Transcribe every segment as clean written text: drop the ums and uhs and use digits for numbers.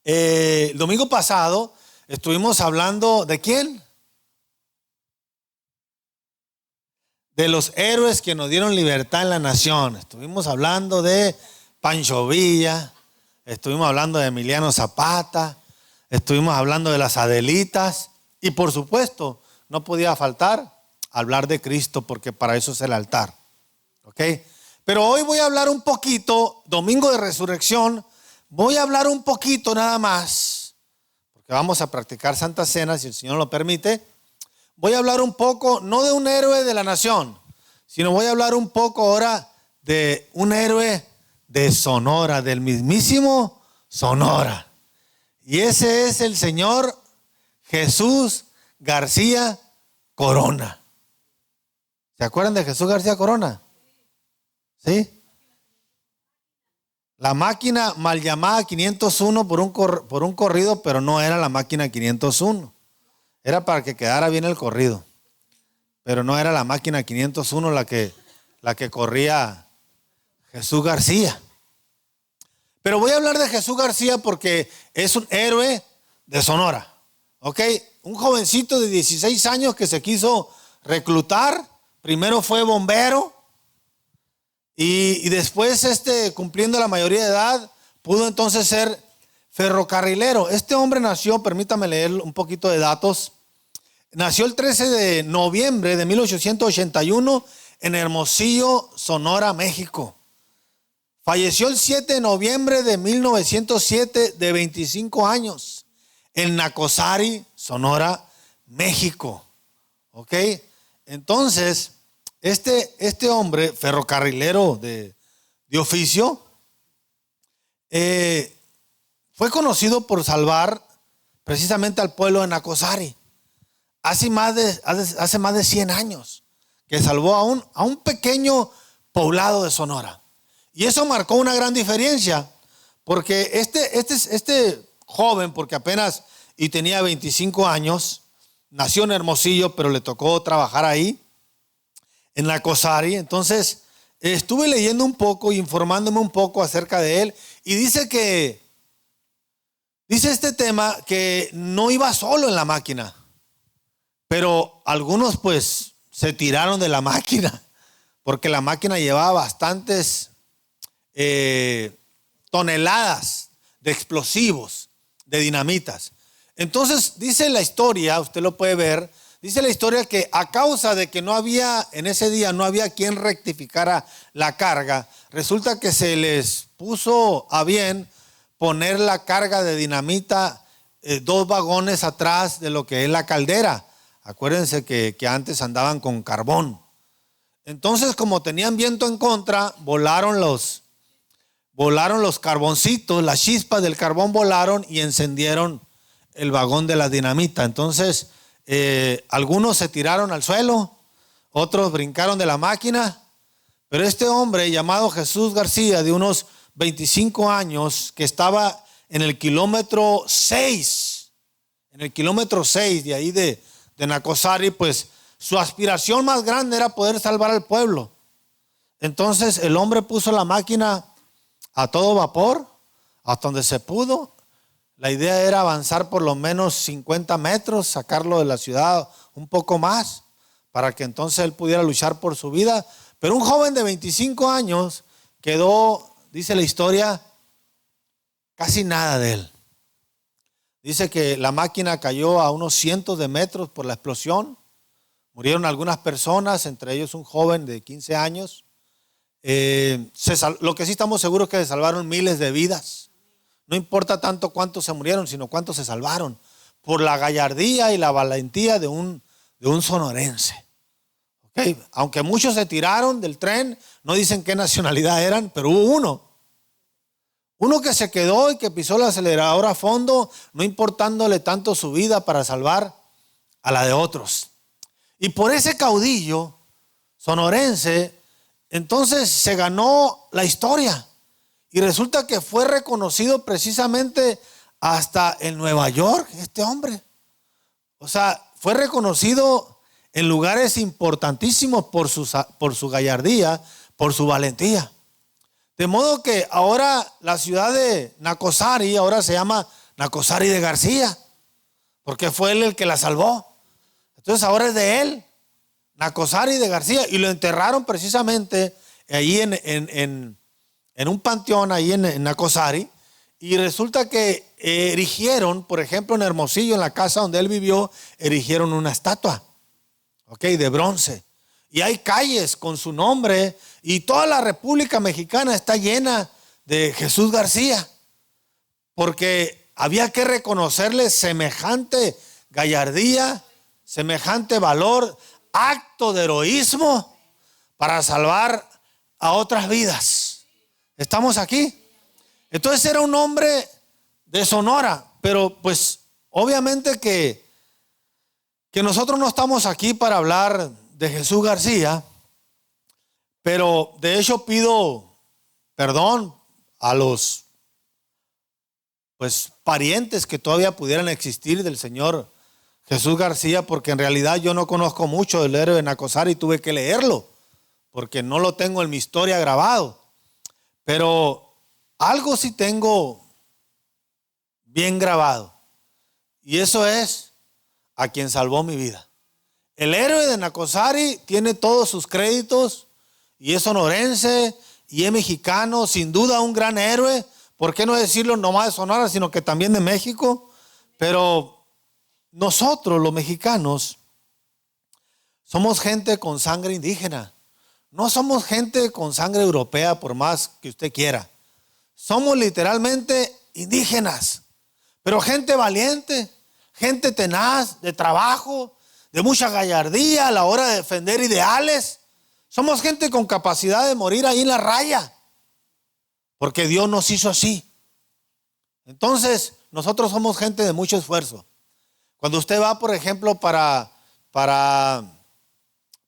El domingo pasado estuvimos hablando ¿de quién? De los héroes que nos dieron libertad en la nación. Estuvimos hablando de Pancho Villa, estuvimos hablando de Emiliano Zapata, estuvimos hablando de las Adelitas y por supuesto no podía faltar hablar de Cristo porque para eso es el altar. ¿Ok? Pero hoy voy a hablar un poquito, domingo de resurrección, voy a hablar un poquito nada más, porque vamos a practicar Santa Cena si el Señor lo permite. Voy a hablar un poco, no de un héroe de la nación, sino voy a hablar un poco ahora de un héroe de Sonora, del mismísimo Sonora. Y ese es el señor Jesús García Corona. ¿Se acuerdan de Jesús García Corona? ¿Sí? La máquina mal llamada 501 por un corrido, pero no era la máquina 501. Era para que quedara bien el corrido. Pero no era la máquina 501 la que corría Jesús García. Pero voy a hablar de Jesús García porque es un héroe de Sonora. ¿Ok? Un jovencito de 16 años que se quiso reclutar. Primero fue bombero. Y después, cumpliendo la mayoría de edad, pudo entonces ser ferrocarrilero. Este hombre nació, permítame leer un poquito de datos. Nació el 13 de noviembre de 1881 en Hermosillo, Sonora, México. Falleció el 7 de noviembre de 1907 de 25 años en Nacosari, Sonora, México. ¿Ok? Entonces, este hombre ferrocarrilero de oficio fue conocido por salvar precisamente al pueblo de Nacosari. Hace más de 100 años que salvó a un pequeño poblado de Sonora. Y eso marcó una gran diferencia porque este joven, porque apenas y tenía 25 años, nació en Hermosillo, pero le tocó trabajar ahí, en Nacosari. Entonces estuve leyendo un poco y informándome un poco acerca de él. Y dice este tema que no iba solo en la máquina. Pero algunos pues se tiraron de la máquina porque la máquina llevaba bastantes toneladas de explosivos, de dinamitas. Entonces dice la historia, usted lo puede ver, dice la historia que a causa de que en ese día no había quien rectificara la carga, resulta que se les puso a bien poner la carga de dinamita 2 vagones atrás de lo que es la caldera. Acuérdense que antes andaban con carbón. Entonces, como tenían viento en contra, volaron los carboncitos, las chispas del carbón volaron y encendieron el vagón de la dinamita. Entonces, algunos se tiraron al suelo, otros brincaron de la máquina, pero este hombre llamado Jesús García, de unos 25 años, que estaba en el kilómetro 6 de ahí de Nacosari, pues su aspiración más grande era poder salvar al pueblo. Entonces el hombre puso la máquina a todo vapor, hasta donde se pudo. La idea era avanzar por lo menos 50 metros, sacarlo de la ciudad un poco más, para que entonces él pudiera luchar por su vida. Pero un joven de 25 años quedó, dice la historia, casi nada de él. Dice que la máquina cayó a unos cientos de metros por la explosión. Murieron algunas personas, entre ellos un joven de 15 años. Lo que sí estamos seguros es que se salvaron miles de vidas. No importa tanto cuántos se murieron, sino cuántos se salvaron por la gallardía y la valentía de un sonorense. ¿Okay? Aunque muchos se tiraron del tren, no dicen qué nacionalidad eran, pero hubo uno que se quedó y que pisó el acelerador a fondo, no importándole tanto su vida para salvar a la de otros. Y por ese caudillo sonorense, entonces se ganó la historia. Y resulta que fue reconocido precisamente hasta en Nueva York, este hombre. O sea, fue reconocido en lugares importantísimos por su gallardía, por su valentía. De modo que ahora la ciudad de Nacosari ahora se llama Nacosari de García, porque fue él el que la salvó. Entonces ahora es de él, Nacosari de García, y lo enterraron precisamente ahí en un panteón ahí en Nacosari. Y resulta que erigieron, por ejemplo, en Hermosillo, en la casa donde él vivió, erigieron una estatua, de bronce. Y hay calles con su nombre, y toda la República Mexicana está llena de Jesús García, porque había que reconocerle semejante gallardía, semejante valor, acto de heroísmo para salvar a otras vidas. ¿Estamos aquí? Entonces era un hombre de Sonora, pero pues obviamente que nosotros no estamos aquí para hablar de Jesús García, pero de hecho pido perdón a los parientes que todavía pudieran existir del señor Jesús García, porque en realidad yo no conozco mucho del héroe de Nacosari y tuve que leerlo, porque no lo tengo en mi historia grabado. Pero algo sí tengo bien grabado, y eso es a quien salvó mi vida. El héroe de Nacosari tiene todos sus créditos y es sonorense y es mexicano, sin duda un gran héroe. ¿Por qué no decirlo nomás de Sonora, sino que también de México? Pero nosotros los mexicanos somos gente con sangre indígena. No somos gente con sangre europea, por más que usted quiera. Somos literalmente indígenas, pero gente valiente, gente tenaz, de trabajo, de mucha gallardía a la hora de defender ideales. Somos gente con capacidad de morir ahí en la raya, porque Dios nos hizo así. Entonces, nosotros somos gente de mucho esfuerzo. Cuando usted va, por ejemplo, para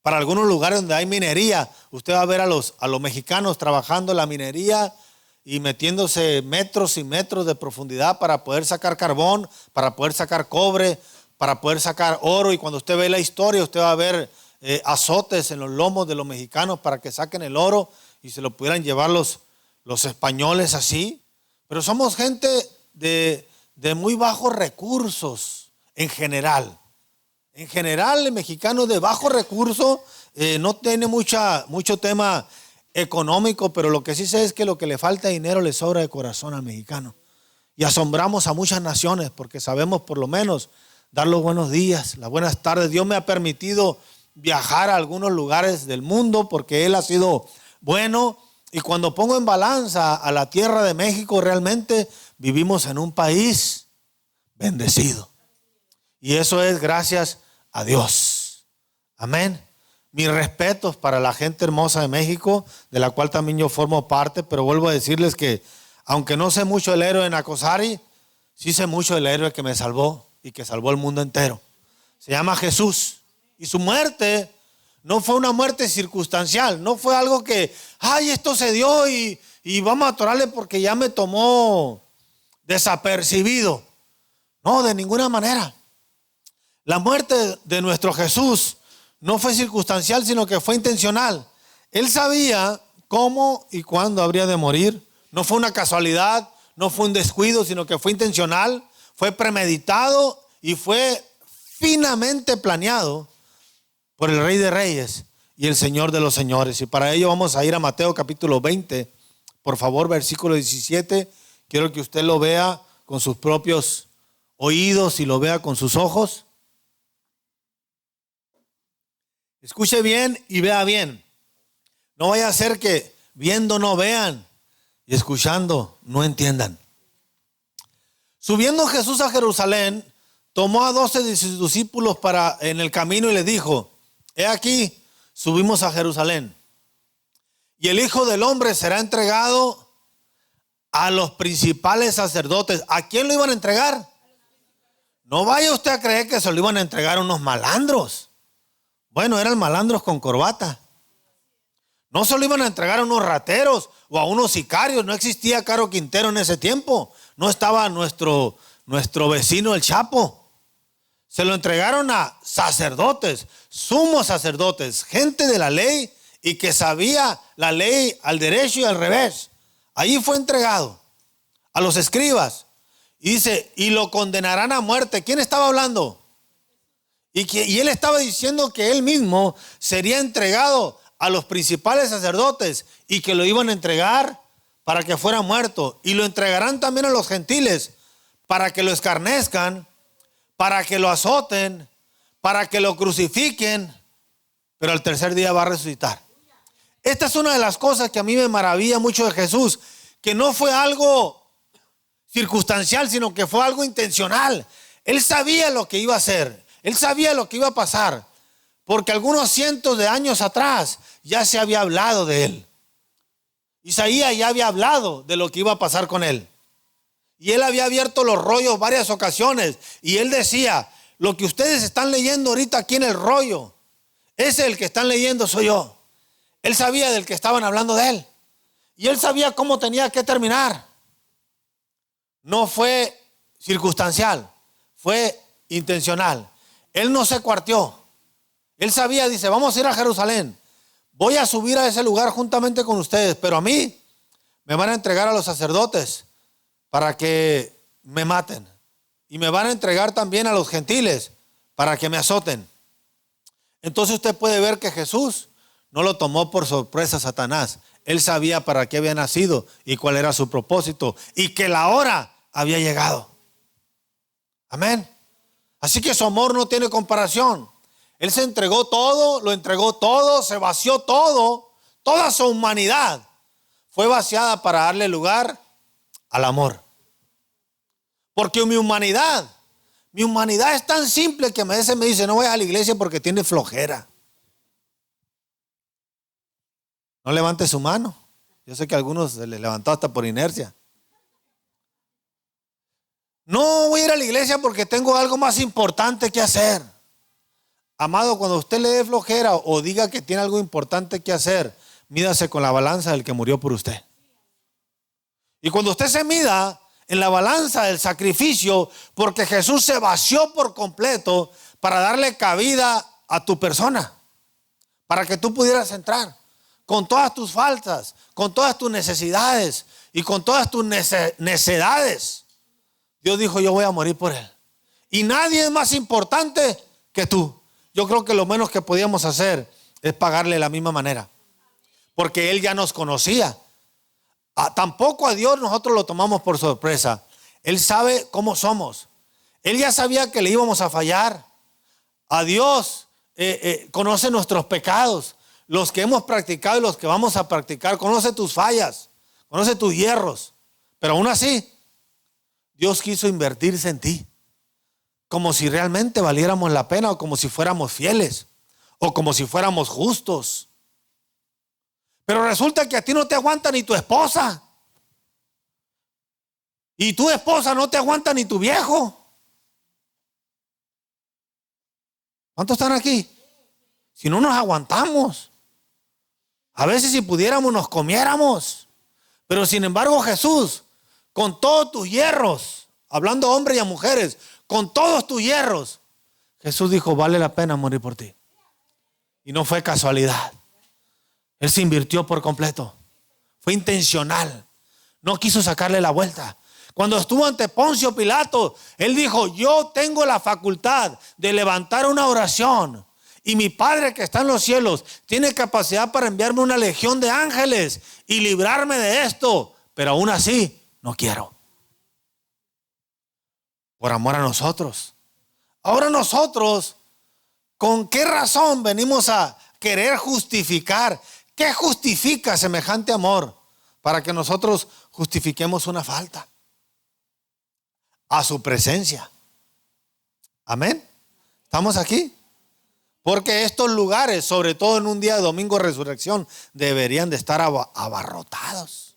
algunos lugares donde hay minería, usted va a ver a los mexicanos trabajando en la minería y metiéndose metros y metros de profundidad para poder sacar carbón, para poder sacar cobre, para poder sacar oro. Y cuando usted ve la historia, usted va a ver azotes en los lomos de los mexicanos para que saquen el oro y se lo pudieran llevar los españoles así. Pero somos gente de muy bajos recursos en general. En general, el mexicano de bajo recurso no tiene mucho tema económico, pero lo que sí sé es que lo que le falta de dinero le sobra de corazón al mexicano. Y asombramos a muchas naciones porque sabemos por lo menos dar los buenos días, las buenas tardes. Dios me ha permitido viajar a algunos lugares del mundo porque Él ha sido bueno. Y cuando pongo en balanza a la tierra de México, realmente vivimos en un país bendecido. Y eso es gracias a Dios. Amén. Mis respetos para la gente hermosa de México, de la cual también yo formo parte, pero vuelvo a decirles que aunque no sé mucho del héroe de Nacosari, sí sé mucho del héroe que me salvó y que salvó el mundo entero. Se llama Jesús. Y su muerte no fue una muerte circunstancial, no fue algo que, esto se dio y vamos a atorarle porque ya me tomó desapercibido. No, de ninguna manera. La muerte de nuestro Jesús no fue circunstancial, sino que fue intencional. Él sabía cómo y cuándo habría de morir. No fue una casualidad, no fue un descuido, sino que fue intencional, fue premeditado y fue finamente planeado por el Rey de Reyes y el Señor de los Señores. Y para ello vamos a ir a Mateo capítulo 20. Por favor, versículo 17. Quiero que usted lo vea con sus propios oídos y lo vea con sus ojos. Escuche bien y vea bien. No vaya a ser que viendo no vean y escuchando no entiendan. Subiendo Jesús a Jerusalén, tomó a 12 de sus discípulos en el camino y les dijo: he aquí, subimos a Jerusalén, y el Hijo del Hombre será entregado a los principales sacerdotes. ¿A quién lo iban a entregar? No vaya usted a creer que se lo iban a entregar a unos malandros. Bueno, eran malandros con corbata. No se lo iban a entregar a unos rateros o a unos sicarios. No existía Caro Quintero en ese tiempo. No estaba nuestro vecino el Chapo. Se lo entregaron a sacerdotes, sumos sacerdotes, gente de la ley y que sabía la ley al derecho y al revés. Ahí fue entregado a los escribas. Y dice, y lo condenarán a muerte. ¿Quién estaba hablando? Y él estaba diciendo que él mismo sería entregado a los principales sacerdotes y que lo iban a entregar para que fuera muerto. Y lo entregarán también a los gentiles para que lo escarnezcan, para que lo azoten, para que lo crucifiquen, pero al tercer día va a resucitar. Esta es una de las cosas que a mí me maravilla mucho de Jesús, que no fue algo circunstancial, sino que fue algo intencional. Él sabía lo que iba a hacer, él sabía lo que iba a pasar, porque algunos cientos de años atrás ya se había hablado de él. Isaías ya había hablado de lo que iba a pasar con él. Y él había abierto los rollos varias ocasiones. Y él decía, lo que ustedes están leyendo ahorita aquí en el rollo, ese el que están leyendo soy yo. Él sabía del que estaban hablando de él. Y él sabía cómo tenía que terminar. No fue circunstancial, fue intencional. Él no se cuarteó. Él sabía, dice, vamos a ir a Jerusalén. Voy a subir a ese lugar juntamente con ustedes, pero a mí me van a entregar a los sacerdotes para que me maten. Y me van a entregar también a los gentiles para que me azoten. Entonces usted puede ver que Jesús no lo tomó por sorpresa a Satanás. Él sabía para qué había nacido y cuál era su propósito y que la hora había llegado. Amén. Así que su amor no tiene comparación. Él se entregó todo, lo entregó todo, se vació todo. Toda su humanidad fue vaciada para darle lugar al amor. Porque mi humanidad es tan simple que a veces me dice, no voy a la iglesia porque tiene flojera. No levante su mano. Yo sé que a algunos se les levantó hasta por inercia. No voy a ir a la iglesia porque tengo algo más importante que hacer. Amado, cuando usted le dé flojera o diga que tiene algo importante que hacer, mídase con la balanza del que murió por usted. Y cuando usted se mida en la balanza del sacrificio, porque Jesús se vació por completo para darle cabida a tu persona, para que tú pudieras entrar con todas tus faltas, con todas tus necesidades y con todas tus necedades. Dios dijo, yo voy a morir por él. Y nadie es más importante que tú. Yo creo que lo menos que podíamos hacer es pagarle de la misma manera, porque él ya nos conocía. Tampoco a Dios nosotros lo tomamos por sorpresa. Él sabe cómo somos. Él ya sabía que le íbamos a fallar. A Dios conoce nuestros pecados, los que hemos practicado y los que vamos a practicar. Conoce tus fallas, conoce tus hierros. Pero aún así, Dios quiso invertirse en ti, como si realmente valiéramos la pena, o como si fuéramos fieles, o como si fuéramos justos. Pero resulta que a ti no te aguanta ni tu esposa, y tu esposa no te aguanta ni tu viejo. ¿Cuántos están aquí? Si no nos aguantamos, a veces si pudiéramos nos comiéramos. Pero sin embargo Jesús, con todos tus hierros, hablando a hombres y a mujeres, con todos tus hierros, Jesús dijo, vale la pena morir por ti. Y no fue casualidad. Él se invirtió por completo. Fue intencional. No quiso sacarle la vuelta. Cuando estuvo ante Poncio Pilato, él dijo, yo tengo la facultad de levantar una oración, y mi Padre que está en los cielos tiene capacidad para enviarme una legión de ángeles y librarme de esto, pero aún así no quiero. Por amor a nosotros. Ahora nosotros, ¿con qué razón venimos a querer justificar? ¿Qué justifica semejante amor para que nosotros justifiquemos una falta? A su presencia. Amén. ¿Estamos aquí? Porque estos lugares, sobre todo en un día de domingo de resurrección, deberían de estar abarrotados.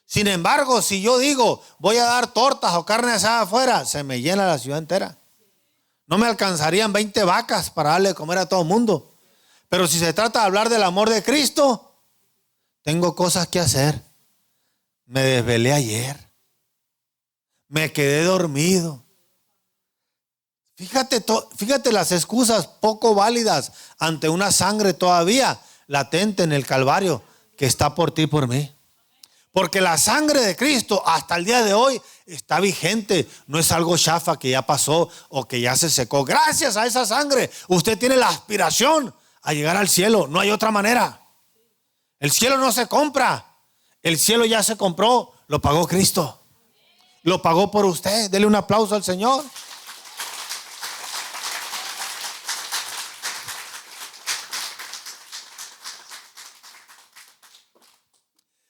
Sin embargo, si yo digo, voy a dar tortas o carne asada afuera, se me llena la ciudad entera. No me alcanzarían 20 vacas para darle de comer a todo el mundo. Pero si se trata de hablar del amor de Cristo, tengo cosas que hacer. Me desvelé ayer. Me quedé dormido. Fíjate las excusas poco válidas ante una sangre todavía latente en el Calvario que está por ti y por mí. Porque la sangre de Cristo hasta el día de hoy está vigente, no es algo chafa que ya pasó o que ya se secó. Gracias a esa sangre, usted tiene la aspiración a llegar al cielo. No hay otra manera. El cielo no se compra. El cielo ya se compró, lo pagó Cristo. Lo pagó por usted. Dele un aplauso al Señor.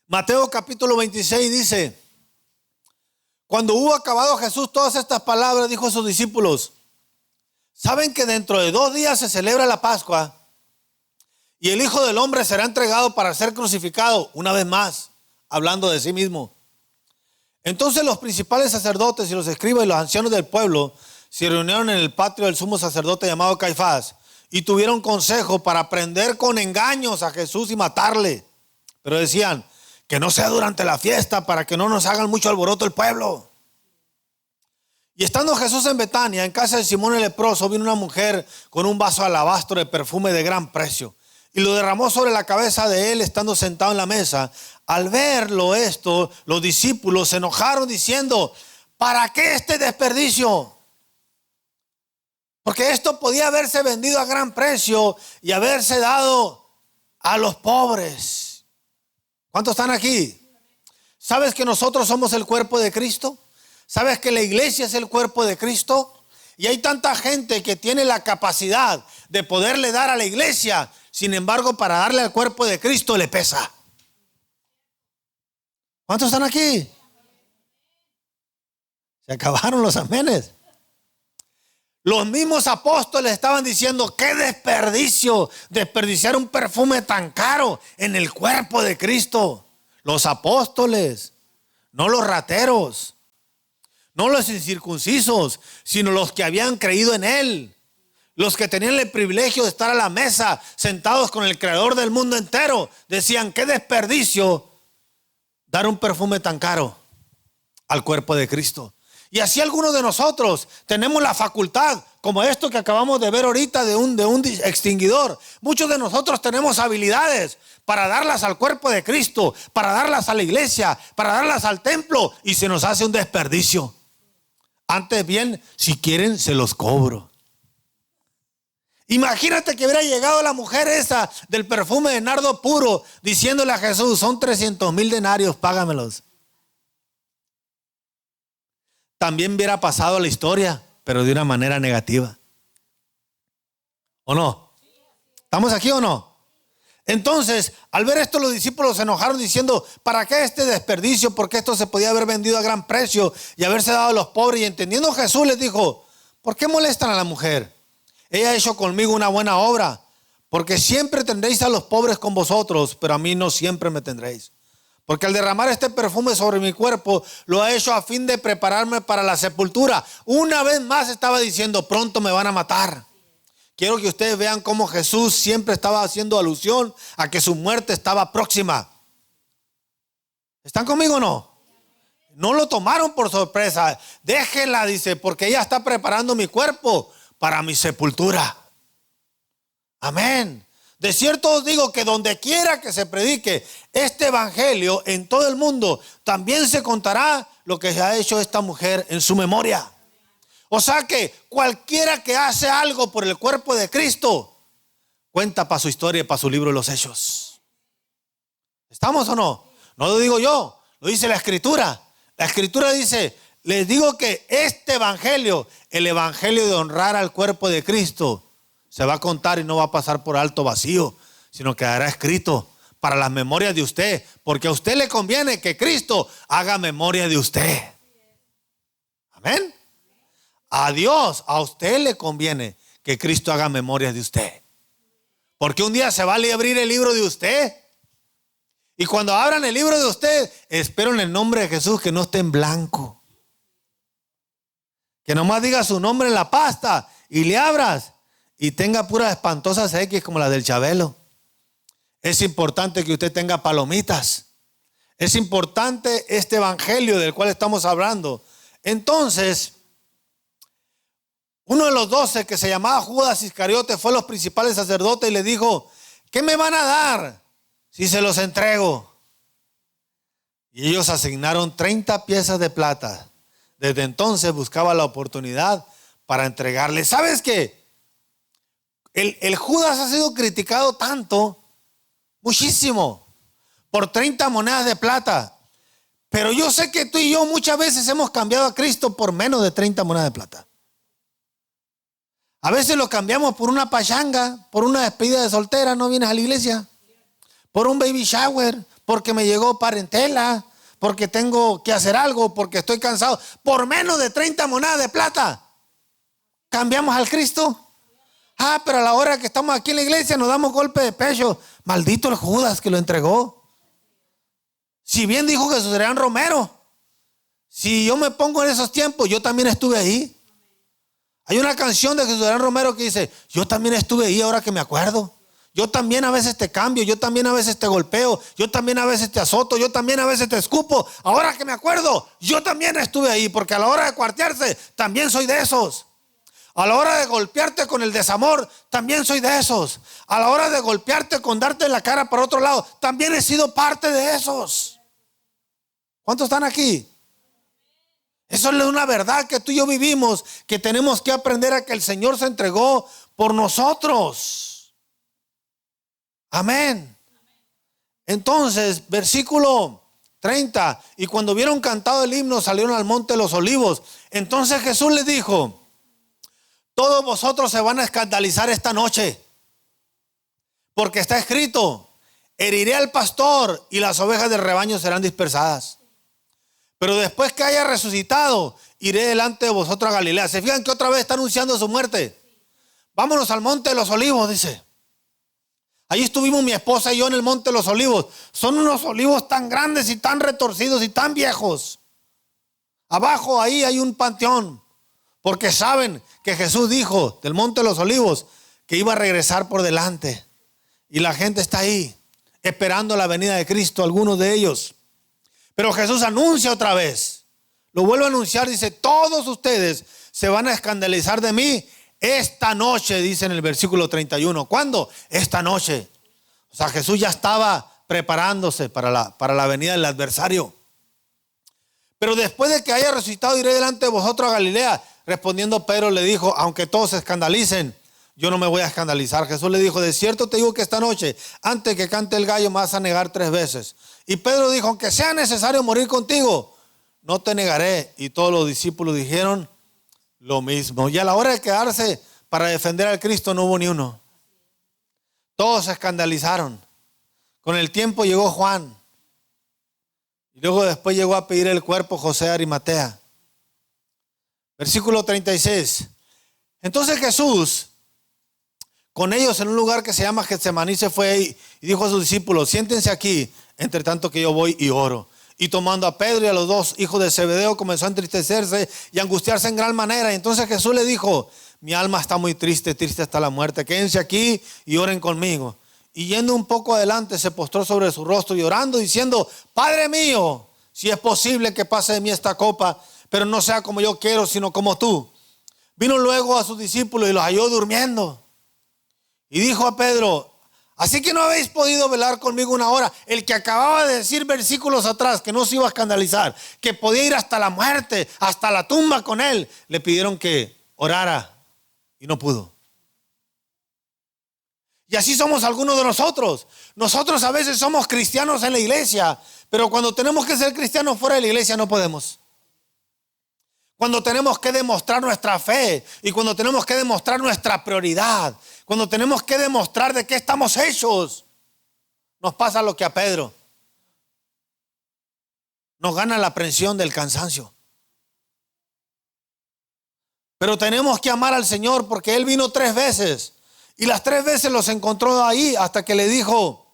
Mateo capítulo 26 dice: cuando hubo acabado Jesús todas estas palabras, dijo a sus discípulos: ¿saben que dentro de 2 días se celebra la Pascua? Y el Hijo del Hombre será entregado para ser crucificado. Una vez más, hablando de sí mismo. Entonces los principales sacerdotes y los escribas y los ancianos del pueblo se reunieron en el patio del sumo sacerdote llamado Caifás y tuvieron consejo para prender con engaños a Jesús y matarle. Pero decían: que no sea durante la fiesta, para que no nos hagan mucho alboroto el pueblo. Y estando Jesús en Betania, en casa de Simón el leproso, vino una mujer con un vaso de alabastro de perfume de gran precio y lo derramó sobre la cabeza de él, estando sentado en la mesa. Al verlo esto, los discípulos se enojaron diciendo: ¿para qué este desperdicio? Porque esto podía haberse vendido a gran precio y haberse dado a los pobres. ¿Cuántos están aquí? ¿Sabes que nosotros somos el cuerpo de Cristo? ¿Sabes que la iglesia es el cuerpo de Cristo? Y hay tanta gente que tiene la capacidad de poderle dar a la iglesia, sin embargo, para darle al cuerpo de Cristo le pesa. ¿Cuántos están aquí? Se acabaron los amenes. Los mismos apóstoles estaban diciendo: qué desperdicio, desperdiciar un perfume tan caro en el cuerpo de Cristo. Los apóstoles, no los rateros, no los incircuncisos, sino los que habían creído en Él. Los que tenían el privilegio de estar a la mesa, sentados con el creador del mundo entero, decían: qué desperdicio dar un perfume tan caro al cuerpo de Cristo. Y así algunos de nosotros tenemos la facultad, como esto que acabamos de ver ahorita de un extinguidor. Muchos de nosotros tenemos habilidades para darlas al cuerpo de Cristo, para darlas a la iglesia, para darlas al templo, y se nos hace un desperdicio. Antes bien, si quieren, se los cobro. Imagínate que hubiera llegado la mujer esa del perfume de nardo puro diciéndole a Jesús: son 300,000 denarios, págamelos. También hubiera pasado la historia, pero de una manera negativa. ¿O no? ¿Estamos aquí o no? Entonces, al ver esto, los discípulos se enojaron diciendo: ¿para qué este desperdicio? Porque esto se podía haber vendido a gran precio y haberse dado a los pobres. Y entendiendo Jesús les dijo: ¿por qué molestan a la mujer? Ella ha hecho conmigo una buena obra, porque siempre tendréis a los pobres con vosotros, pero a mí no siempre me tendréis. Porque al derramar este perfume sobre mi cuerpo, lo ha hecho a fin de prepararme para la sepultura. Una vez más estaba diciendo: pronto me van a matar. Quiero que ustedes vean cómo Jesús siempre estaba haciendo alusión a que su muerte estaba próxima. ¿Están conmigo o no? No lo tomaron por sorpresa. Déjenla, dice, porque ella está preparando mi cuerpo para mi sepultura. Amén. De cierto os digo que donde quiera que se predique este evangelio en todo el mundo, también se contará lo que ha hecho esta mujer en su memoria. O sea que cualquiera que hace algo por el cuerpo de Cristo, cuenta para su historia y para su libro de los Hechos. ¿Estamos o no? No lo digo yo, lo dice la Escritura. La Escritura dice: les digo que este evangelio, el evangelio de honrar al cuerpo de Cristo, se va a contar y no va a pasar por alto vacío, sino quedará escrito para las memorias de usted, porque a usted le conviene que Cristo haga memoria de usted. Amén. A Dios, a usted le conviene que Cristo haga memoria de usted, porque un día se va a abrir el libro de usted, y cuando abran el libro de usted, espero en el nombre de Jesús que no esté en blanco, que nomás diga su nombre en la pasta y le abras y tenga puras espantosas X como la del Chabelo. Es importante que usted tenga palomitas. Es importante este evangelio del cual estamos hablando. Entonces, uno de los 12, que se llamaba Judas Iscariote, fue a los principales sacerdotes y le dijo: ¿qué me van a dar si se los entrego? Y ellos asignaron 30 piezas de plata Desde entonces buscaba la oportunidad para entregarle. ¿Sabes qué? El Judas ha sido criticado tanto, muchísimo, por 30 monedas de plata. Pero yo sé que tú y yo muchas veces hemos cambiado a Cristo por menos de 30 monedas de plata. A veces lo cambiamos por una pachanga, por una despedida de soltera, no vienes a la iglesia, por un baby shower, porque me llegó parentela, porque tengo que hacer algo, porque estoy cansado. Por menos de 30 monedas de plata cambiamos al Cristo. Pero a la hora que estamos aquí en la iglesia nos damos golpe de pecho. Maldito el Judas que lo entregó. Si bien dijo Jesús Adrián Romero, si yo me pongo en esos tiempos, yo también estuve ahí. Hay una canción de Jesús Adrián Romero que dice: yo también estuve ahí ahora que me acuerdo. Yo también a veces te cambio, yo también a veces te golpeo, yo también a veces te azoto, yo también a veces te escupo. Ahora que me acuerdo, yo también estuve ahí, porque a la hora de cuartearse también soy de esos. A la hora de golpearte con el desamor, también soy de esos. A la hora de golpearte con darte la cara para otro lado, también he sido parte de esos. ¿Cuántos están aquí? Eso es una verdad que tú y yo vivimos, que tenemos que aprender a que el Señor se entregó por nosotros. Amén. Entonces, versículo 30. Y cuando vieron cantado el himno, salieron al monte de los olivos. Entonces Jesús les dijo: todos vosotros se van a escandalizar esta noche, porque está escrito: heriré al pastor y las ovejas del rebaño serán dispersadas. Pero después que haya resucitado, iré delante de vosotros a Galilea. ¿Se fijan que otra vez está anunciando su muerte? Vámonos al monte de los olivos, dice. Allí estuvimos mi esposa y yo en el monte de los olivos. Son unos olivos tan grandes y tan retorcidos y tan viejos. Abajo ahí hay un panteón, porque saben que Jesús dijo del monte de los olivos que iba a regresar por delante. Y la gente está ahí esperando la venida de Cristo, algunos de ellos. Pero Jesús anuncia otra vez, lo vuelve a anunciar, dice: todos ustedes se van a escandalizar de mí esta noche, dice en el versículo 31. ¿Cuándo? Esta noche. O sea, Jesús ya estaba preparándose para la venida del adversario. Pero después de que haya resucitado, iré delante de vosotros a Galilea. Respondiendo Pedro le dijo: aunque todos se escandalicen, yo no me voy a escandalizar. Jesús le dijo: de cierto te digo que esta noche, antes que cante el gallo, me vas a negar 3 veces. Y Pedro dijo: aunque sea necesario morir contigo, no te negaré. Y todos los discípulos dijeron lo mismo. Y a la hora de quedarse para defender al Cristo, no hubo ni uno. Todos se escandalizaron. Con el tiempo llegó Juan. Y luego después llegó a pedir el cuerpo José de Arimatea. Versículo 36. Entonces Jesús, con ellos en un lugar que se llama Getsemaní, se fue y dijo a sus discípulos: siéntense aquí, entre tanto que yo voy y oro. Y tomando a Pedro y a los 2 hijos de Zebedeo, comenzó a entristecerse y a angustiarse en gran manera. Y entonces Jesús le dijo: mi alma está muy triste, triste hasta la muerte. Quédense aquí y oren conmigo. Y yendo un poco adelante, se postró sobre su rostro y orando, diciendo: Padre mío, si es posible que pase de mí esta copa, pero no sea como yo quiero, sino como tú. Vino luego a sus discípulos y los halló durmiendo. Y dijo a Pedro: así que no habéis podido velar conmigo una hora. El que acababa de decir versículos atrás que no se iba a escandalizar, que podía ir hasta la muerte, hasta la tumba con él, le pidieron que orara y no pudo. Y así somos algunos de nosotros. Nosotros a veces somos cristianos en la iglesia, pero cuando tenemos que ser cristianos fuera de la iglesia no podemos. Cuando tenemos que demostrar nuestra fe y cuando tenemos que demostrar nuestra prioridad, cuando tenemos que demostrar de qué estamos hechos, nos pasa lo que a Pedro. Nos gana la presión del cansancio. Pero tenemos que amar al Señor porque Él vino 3 veces. Y las 3 veces los encontró ahí hasta que le dijo: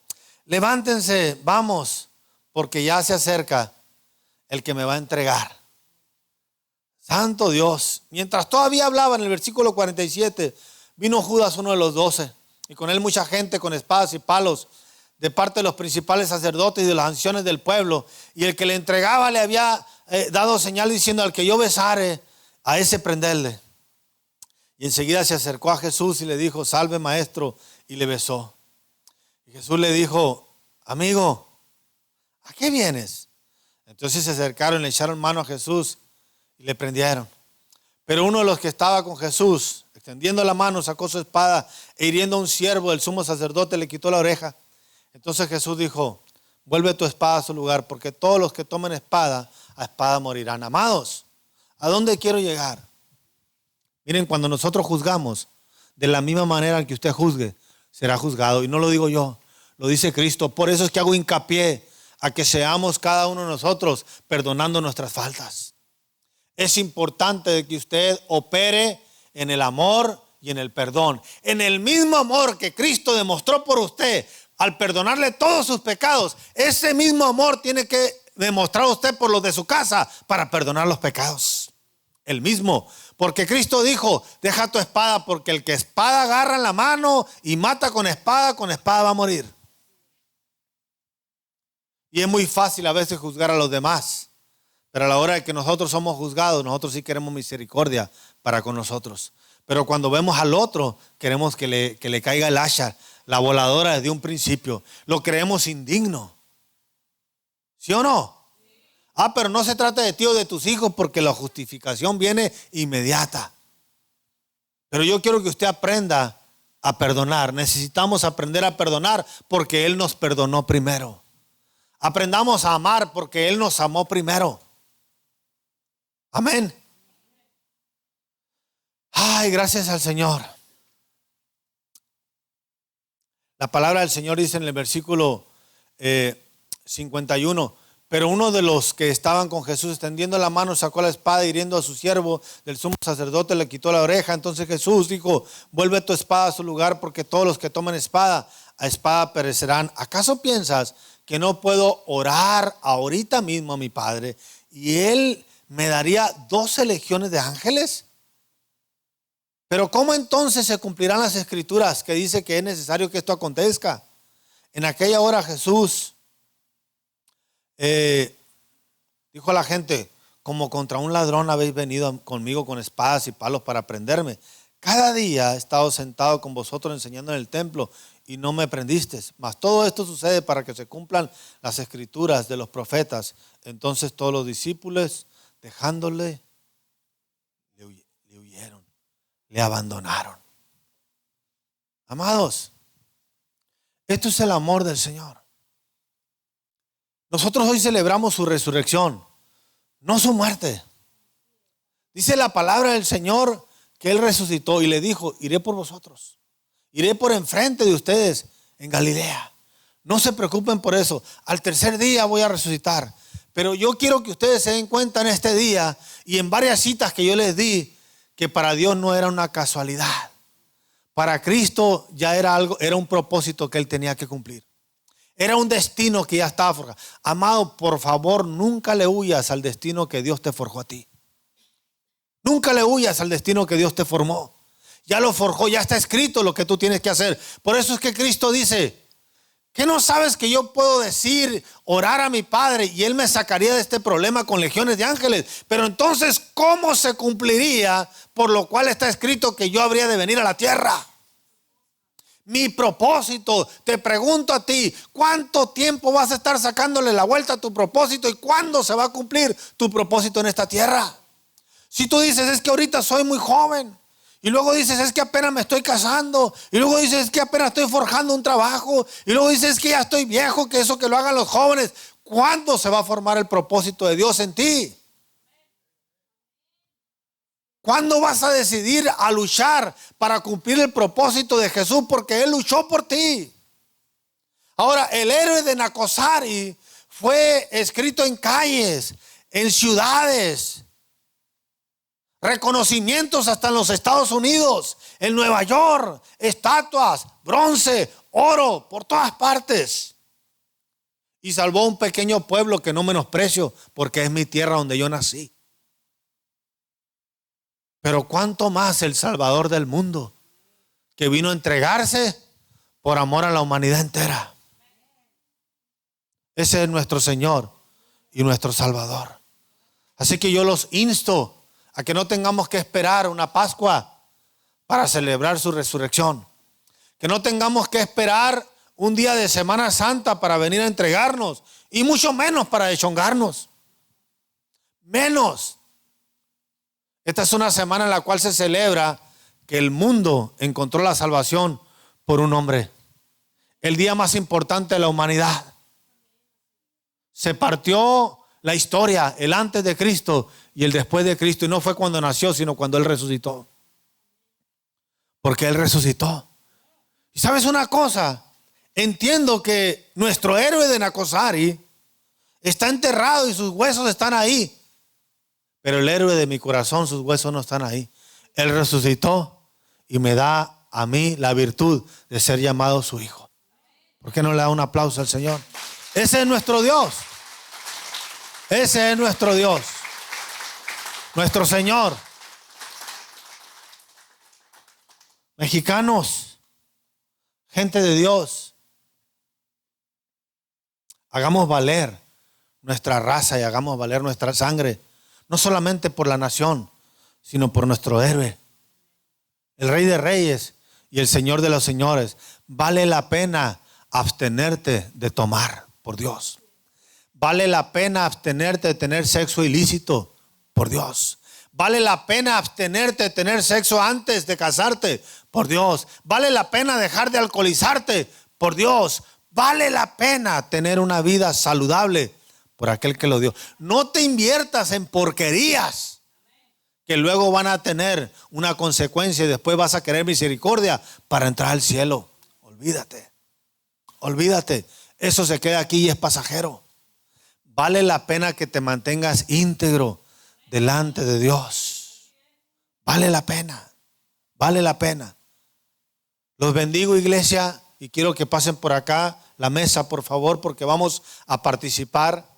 levántense, vamos, porque ya se acerca el que me va a entregar. Santo Dios. Mientras todavía hablaba, en el versículo 47, vino Judas, uno de los 12, y con él mucha gente con espadas y palos de parte de los principales sacerdotes y de los ancianos del pueblo. Y el que le entregaba le había dado señal diciendo: al que yo besare, a ese prenderle. Y enseguida se acercó a Jesús y le dijo: salve, maestro, y le besó. Y Jesús le dijo: amigo, ¿a qué vienes? Entonces se acercaron y le echaron mano a Jesús y le prendieron. Pero uno de los que estaba con Jesús, extendiendo la mano, sacó su espada e hiriendo a un siervo del sumo sacerdote le quitó la oreja. Entonces Jesús dijo: vuelve tu espada a su lugar, porque todos los que tomen espada, a espada morirán. Amados, ¿a dónde quiero llegar? Miren, cuando nosotros juzgamos, de la misma manera en que usted juzgue, será juzgado. Y no lo digo yo, lo dice Cristo. Por eso es que hago hincapié a que seamos cada uno de nosotros perdonando nuestras faltas. Es importante de que usted opere en el amor y en el perdón. En el mismo amor que Cristo demostró por usted al perdonarle todos sus pecados, ese mismo amor tiene que demostrar usted por los de su casa para perdonar los pecados. El mismo. Porque Cristo dijo: deja tu espada, porque el que espada agarra en la mano y mata con espada va a morir. Y es muy fácil a veces juzgar a los demás, pero a la hora de que nosotros somos juzgados, nosotros sí queremos misericordia para con nosotros. Pero cuando vemos al otro, queremos que le caiga el hacha, la voladora desde un principio. Lo creemos indigno. ¿Sí o no? Pero no se trata de ti o de tus hijos, porque la justificación viene inmediata. Pero yo quiero que usted aprenda a perdonar. Necesitamos aprender a perdonar porque Él nos perdonó primero. Aprendamos a amar porque Él nos amó primero. Amén. Ay, gracias al Señor. La palabra del Señor dice en el versículo 51: pero uno de los que estaban con Jesús, extendiendo la mano, sacó la espada, hiriendo a su siervo del sumo sacerdote, le quitó la oreja. Entonces Jesús dijo: vuelve tu espada a su lugar, porque todos los que toman espada, a espada perecerán. ¿Acaso piensas que no puedo orar ahorita mismo a mi Padre y Él me daría 12 legiones de ángeles? Pero ¿cómo entonces se cumplirán las escrituras que dice que es necesario que esto acontezca? En aquella hora Jesús dijo a la gente: como contra un ladrón habéis venido conmigo con espadas y palos para prenderme. Cada día he estado sentado con vosotros enseñando en el templo y no me prendisteis. Mas todo esto sucede para que se cumplan las escrituras de los profetas. Entonces todos los discípulos, dejándole, le huyeron, le abandonaron. Amados, esto es el amor del Señor. Nosotros hoy celebramos su resurrección, no su muerte. Dice la palabra del Señor que Él resucitó y le dijo: iré por vosotros, iré por enfrente de ustedes en Galilea. No se preocupen por eso. Al tercer día voy a resucitar. Pero yo quiero que ustedes se den cuenta en este día y en varias citas que yo les di, que para Dios no era una casualidad. Para Cristo ya era algo, era un propósito que Él tenía que cumplir. Era un destino que ya estaba forjado. Amado, por favor, nunca le huyas al destino que Dios te forjó a ti. Nunca le huyas al destino que Dios te formó. Ya lo forjó, ya está escrito lo que tú tienes que hacer. Por eso es que Cristo dice: ¿qué no sabes que yo puedo decir, orar a mi Padre y Él me sacaría de este problema con legiones de ángeles? Pero entonces, ¿cómo se cumpliría por lo cual está escrito que yo habría de venir a la tierra? Mi propósito, te pregunto a ti, ¿cuánto tiempo vas a estar sacándole la vuelta a tu propósito y cuándo se va a cumplir tu propósito en esta tierra? Si tú dices: es que ahorita soy muy joven, y luego dices: es que apenas me estoy casando, y luego dices: es que apenas estoy forjando un trabajo, y luego dices: es que ya estoy viejo, que eso que lo hagan los jóvenes. ¿Cuándo se va a formar el propósito de Dios en ti? ¿Cuándo vas a decidir a luchar para cumplir el propósito de Jesús? Porque Él luchó por ti. Ahora, el héroe de Nacosari fue escrito en calles, en ciudades, reconocimientos hasta en los Estados Unidos, en Nueva York, estatuas, bronce, oro, por todas partes. Y salvó un pequeño pueblo que no menosprecio, porque es mi tierra donde yo nací. Pero cuánto más el Salvador del mundo, que vino a entregarse por amor a la humanidad entera. Ese es nuestro Señor y nuestro Salvador. Así que yo los insto a que no tengamos que esperar una Pascua para celebrar su resurrección. Que no tengamos que esperar un día de Semana Santa para venir a entregarnos, y mucho menos para deschongarnos. Menos. Esta es una semana en la cual se celebra que el mundo encontró la salvación por un hombre. El día más importante de la humanidad. Se partió la historia, el antes de Cristo y el después de Cristo. Y no fue cuando nació, sino cuando Él resucitó. Porque Él resucitó. Y sabes una cosa, entiendo que nuestro héroe de Nacosari está enterrado y sus huesos están ahí. Pero el héroe de mi corazón, sus huesos no están ahí. Él resucitó y me da a mí la virtud de ser llamado su hijo. ¿Por qué no le da un aplauso al Señor? Ese es nuestro Dios. Ese es nuestro Dios. Nuestro Señor. Mexicanos, gente de Dios, hagamos valer nuestra raza y hagamos valer nuestra sangre. No solamente por la nación, sino por nuestro héroe, el Rey de Reyes y el Señor de los Señores. Vale la pena abstenerte de tomar, por Dios. Vale la pena abstenerte de tener sexo ilícito, por Dios. Vale la pena abstenerte de tener sexo antes de casarte, por Dios. Vale la pena dejar de alcoholizarte, por Dios. Vale la pena tener una vida saludable por aquel que lo dio. No te inviertas en porquerías que luego van a tener una consecuencia y después vas a querer misericordia para entrar al cielo. Olvídate. Olvídate. Eso se queda aquí y es pasajero. Vale la pena que te mantengas íntegro delante de Dios. Vale la pena. Vale la pena. Los bendigo, iglesia, y quiero que pasen por acá la mesa, por favor, porque vamos a participar